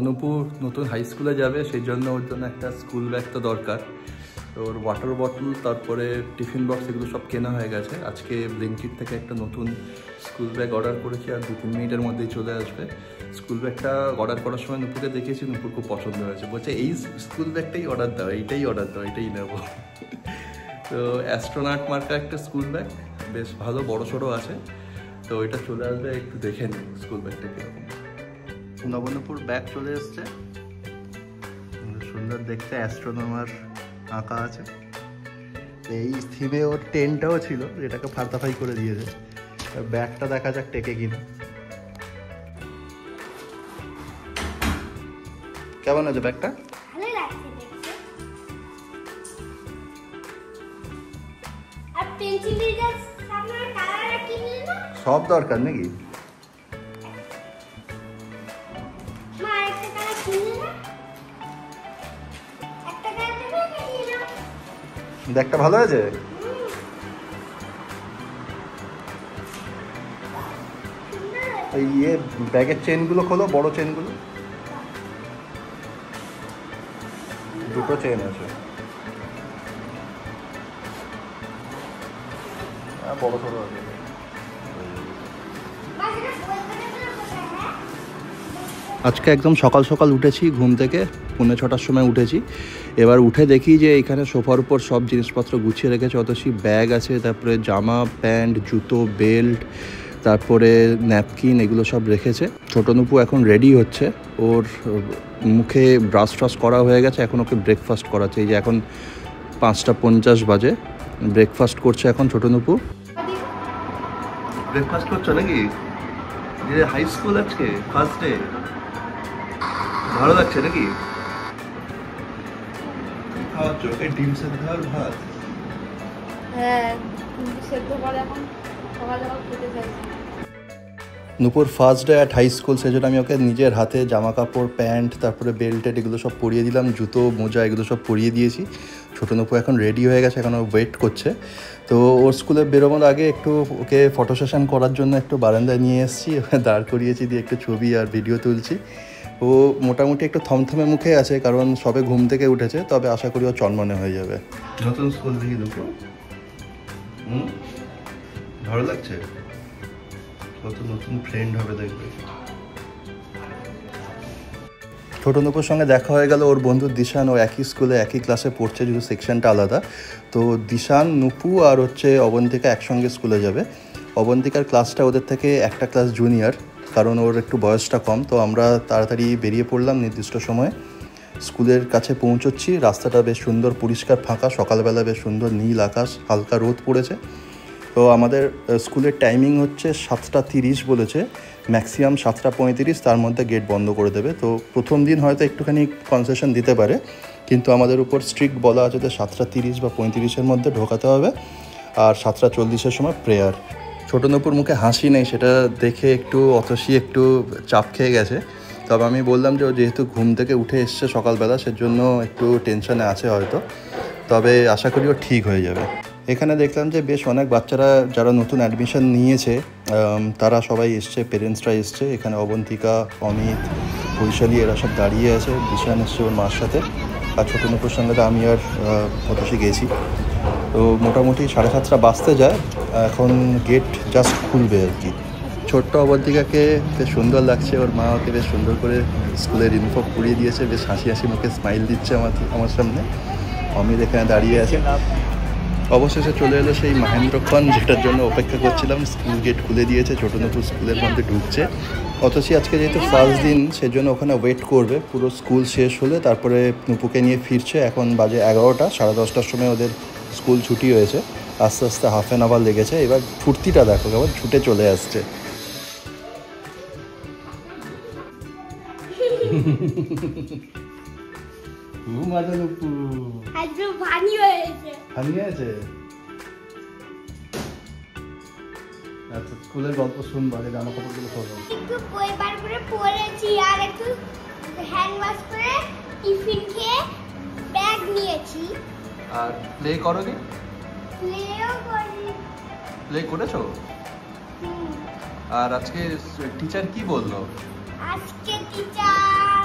অনুপুর নতুন হাই স্কুলে যাবে, সেই জন্য ওর জন্য একটা স্কুল ব্যাগ তো দরকার। ওর ওয়াটার বটল, তারপরে টিফিন বক্স, এগুলো সব কেনা হয়ে গেছে। আজকে ব্লিঙ্কিট থেকে একটা নতুন স্কুল ব্যাগ অর্ডার করেছি, আর 2-3 মিনিটের মধ্যেই চলে আসবে। স্কুল ব্যাগটা অর্ডার করার সময় নুপুরকে দেখিয়েছি, নুপুর খুব পছন্দ হয়েছে, বলছে এই স্কুল ব্যাগটাই অর্ডার দাও, এইটাই অর্ডার দাও, এটাই নেবো। তো অ্যাস্ট্রোনট মার্কা একটা স্কুল ব্যাগ, বেশ ভালো বড় সড়ো আছে। তো এটা চলে আসবে, একটু দেখে নিই স্কুল ব্যাগটা কীরকম। নবনপুর ব্যাগ চলে এসছে, সুন্দর দেখতে, অ্যাস্ট্রোনমার আঁকা আছে। এই থিমে ওর টেনটাও ছিল, যেটাকে ফাটাফাই করে দিয়েছে। ব্যাগটা দেখা যাক টেকে কিনা। কেমন আছে ব্যাগটা? সব দরকার নাকি? ব্যাগটা ভালো আছে? এই ব্যাগের চেনগুলো খোলো, বড় চেনগুলো। দুটো চেন আছে, বড় সড়ো আছে। আজকে একদম সকাল সকাল উঠেছি ঘুম থেকে, 6:45 সময় উঠেছি। এবার উঠে দেখি যে এখানে সোফার উপর সব জিনিসপত্র গুছিয়ে রেখেছে, অতসি ব্যাগ আছে, তারপরে জামা প্যান্ট, জুতো, বেল্ট, তারপরে ন্যাপকিন, এগুলো সব রেখেছে। ছোটো নুপু এখন রেডি হচ্ছে, ওর মুখে ব্রাশ ট্রাশ করা হয়ে গেছে, এখন ওকে ব্রেকফাস্ট করাচ্ছে। এই যে এখন 5:50 বাজে, ব্রেকফাস্ট করছে এখন ছোটো নুপু। ব্রেকফাস্ট করছো নাকি? যে হাই স্কুল আজকে ফার্স্ট ডে, ভালো লাগছে নাকি? খাওয়াচ্ছ ওকে ডিম সেদ্ধ আর ভাত? হ্যাঁ, সেদ্ধ করে এখন সকাল সকাল খেতে চাইছি। Nupur first day at high school, সেই জন্য আমি ওকে নিজের হাতে জামা কাপড়, প্যান্ট, তারপরে বেল্টেড, এগুলো সব পরিয়ে দিলাম, জুতো মোজা এগুলো সব পরিয়ে দিয়েছি। ছোটো নুপু এখন রেডি হয়ে গেছে, এখন ও ওয়েট করছে। তো ওর স্কুলে বেরোনোর আগে একটু ওকে ফটো সেশন করার জন্য একটু বারান্দায় নিয়ে এসেছি, দাঁড় করিয়েছি, দিয়ে একটু ছবি আর ভিডিও তুলছি। ও মোটামুটি একটু থমথমে মুখে আছে, কারণ সবে ঘুম থেকে উঠেছে, তবে আশা করি ও চনমনে হয়ে যাবে। নতুন স্কুল থেকে নুপু, ভালো লাগছে? কত নতুন ফ্রেন্ড হবে দেখবে। ছোটো নুপুর সঙ্গে দেখা হয়ে গেল, ওর বন্ধু দিশান, ও একই স্কুলে একই ক্লাসে পড়ছে, যদি সেকশনটা আলাদা। তো দিশান, নুপু আর অবন্তিকা একসঙ্গে স্কুলে যাবে। অবন্তিকার ক্লাসটা ওদের থেকে একটা ক্লাস জুনিয়র, কারণ ওর একটু বয়সটা কম। তো আমরা তাড়াতাড়ি বেরিয়ে পড়লাম নির্দিষ্ট সময়ে। স্কুলের কাছে পৌঁছচ্ছি, রাস্তাটা বেশ সুন্দর পরিষ্কার ফাঁকা, সকালবেলা বেশ সুন্দর নীল আকাশ, হালকা রোদ পড়েছে। তো আমাদের স্কুলের টাইমিং হচ্ছে 7:30 বলেছে, ম্যাক্সিমাম 7:35, তার মধ্যে গেট বন্ধ করে দেবে। তো প্রথম দিন হয়তো একটুখানি কনসেশন দিতে পারে, কিন্তু আমাদের উপর স্ট্রিক্ট বলা আছে যে 7:30 বা 35-এর মধ্যে ঢোকাতে হবে, আর 7:40-এর সময় প্রেয়ার। ছোটো নুপুর মুখে হাসি নেই, সেটা দেখে একটু অতসী একটু চাপ খেয়ে গেছে। তবে আমি বললাম যে ও যেহেতু ঘুম থেকে উঠে এসছে সকালবেলা, সেজন্য একটু টেনশনে আছে হয়তো, তবে আশা করি ও ঠিক হয়ে যাবে। এখানে দেখলাম যে বেশ অনেক বাচ্চারা যারা নতুন অ্যাডমিশন নিয়েছে, তারা সবাই এসছে, পেরেন্টসরা এসছে। এখানে অবন্তিকা, অমিত, বৈশালী, এরা সব দাঁড়িয়ে আছে। দিশান এসছে ওর মার সাথে, আর ছোটো নুপুর সঙ্গে তো আমি আর অতসী গেছি। তো মোটামুটি 7:30 বাজতে যায়, এখন গেট জাস্ট খুলবে আর কি। ছোট্ট অবন্তিকাকে বেশ সুন্দর লাগছে, ওর মা ওকে বেশ সুন্দর করে স্কুলের ইউনিফর্ম পরিয়ে দিয়েছে, বেশ হাসি হাসি মুখে স্মাইল দিচ্ছে আমার সামনে। অমিত এখানে দাঁড়িয়ে আছে। অবশেষে চলে এলো সেই মহেন্দ্রক্ষণ, যেটার জন্য অপেক্ষা করছিলাম। স্কুল গেট খুলে দিয়েছে, ছোটো নুপুর স্কুলের মধ্যে ঢুকছে। অথচ আজকে যেহেতু ফার্স্ট দিন, সেজন্য ওখানে ওয়েট করবে পুরো স্কুল শেষ হলে, তারপরে নুপুকে নিয়ে ফিরছে। এখন বাজে 11টা, 10:30টার সময় ওদের স্কুল ছুটি হয়েছে। আস্তে আস্তে হাফ অ্যান আওয়ার লেগেছে। এবার ফুর্তিটা দেখো, কেমন ছুটে চলে আসছে। আচ্ছা, স্কুলের গল্প শুনবা, জামা কাপড়গুলো খোলো। একটু কয়েকবার করে পড়েছি, আর একটু হ্যান্ড ওয়াশ করে টিফিন খেয়ে ব্যাগ নিয়েছি। আর প্লে করোনি? প্লেও করি। প্লে করেছো? আর আজকে টিচার কি বললো? আজকে টিচার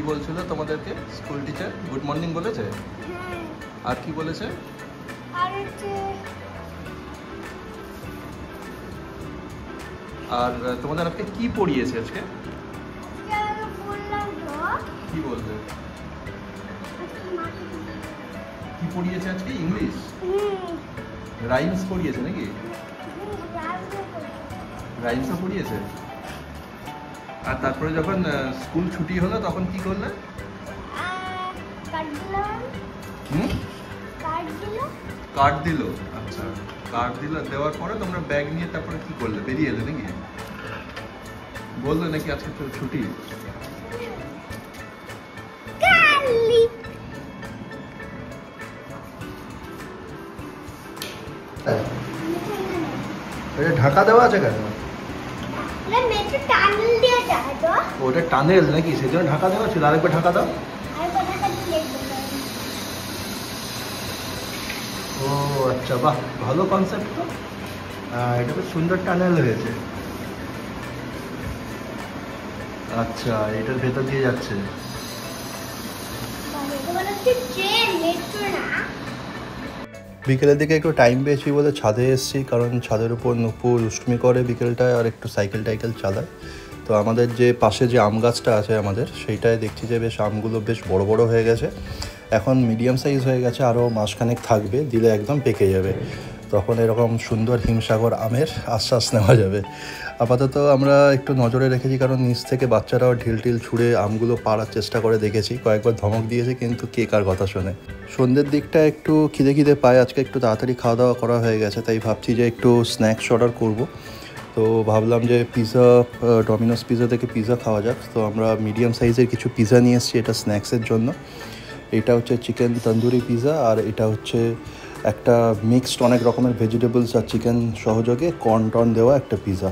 বলছিল তোমাদেরকে স্কুল টিচার? গুড মর্নিং বলেছে? হ্যাঁ আর কি বলেছে? আর হচ্ছে আর তোমাদের আজকে কি পড়িয়েছে আজকে? বললাম তো কি বলবে? কি পড়িয়েছে আজকে? ইংলিশ রাইমস পড়িয়েছে নাকি? রাইমসও পড়িয়েছে। আর তারপরে যখন স্কুল ছুটি হলো তখন কি করলে? কার্ড দিল। আচ্ছা, কার্ড দিল, দেওয়ার পরে তোমরা ব্যাগ নিয়ে তারপরে কি করলে? বেরিয়ে এলে নাকি? বললে নাকি আজকে তো ছুটি? ঢাকা দেওয়া আছে কেন? ওটা টানেল নাকি, সেই জন্য ঢাকা দেওয়া ছিল। আরেকবার ঢাকা দাও। ও আচ্ছা, বাহ, ভালো কনসেপ্ট তো। এটা বেশ সুন্দর টানেল হয়েছে। আচ্ছা, এটার ভেতর দিয়ে যাচ্ছে। বিকেলের দিকে একটু টাইম পেয়েছি বলে ছাদে এসেছি, কারণ ছাদের উপর নুপু দুষ্টুমি করে বিকেলটায় আর একটু সাইকেল টাইকেল চালায়। তো আমাদের যে পাশে যে আম গাছটা আছে আমাদের, সেইটায় দেখছি যে বেশ আমগুলো বেশ বড় বড় হয়ে গেছে। এখন মিডিয়াম সাইজ হয়ে গেছে, আরও মাসখানেক থাকবে, দিলে একদম পেকে যাবে। তখন এরকম সুন্দর হিমসাগর আমের আশ্বাস নেওয়া যাবে। আপাতত আমরা একটু নজরে রেখেছি, কারণ নিচ থেকে বাচ্চারাও ঢিল টিল ছুঁড়ে আমগুলো পাড়ার চেষ্টা করে দেখেছি, কয়েকবার ধমক দিয়েছে, কিন্তু কে কার কথা শোনে। সন্ধ্যের দিকটা একটু খিদে খিদে পায়, আজকে একটু তাড়াতাড়ি খাওয়া দাওয়া করা হয়ে গেছে, তাই ভাবছি যে একটু স্ন্যাক্স অর্ডার করব। তো ভাবলাম যে পিৎজা, ডমিনোস পিৎজা থেকে পিৎজা খাওয়া যাক। তো আমরা মিডিয়াম সাইজের কিছু পিৎজা নিয়ে এসেছি, এটা স্ন্যাক্সের জন্য। এটা হচ্ছে চিকেন তন্দুরি পিৎজা, আর এটা হচ্ছে একটা মিক্সড অনেক রকমের ভেজিটেবলস আর চিকেন সহযোগে কর্ন টর্ন দেওয়া একটা পিৎজা।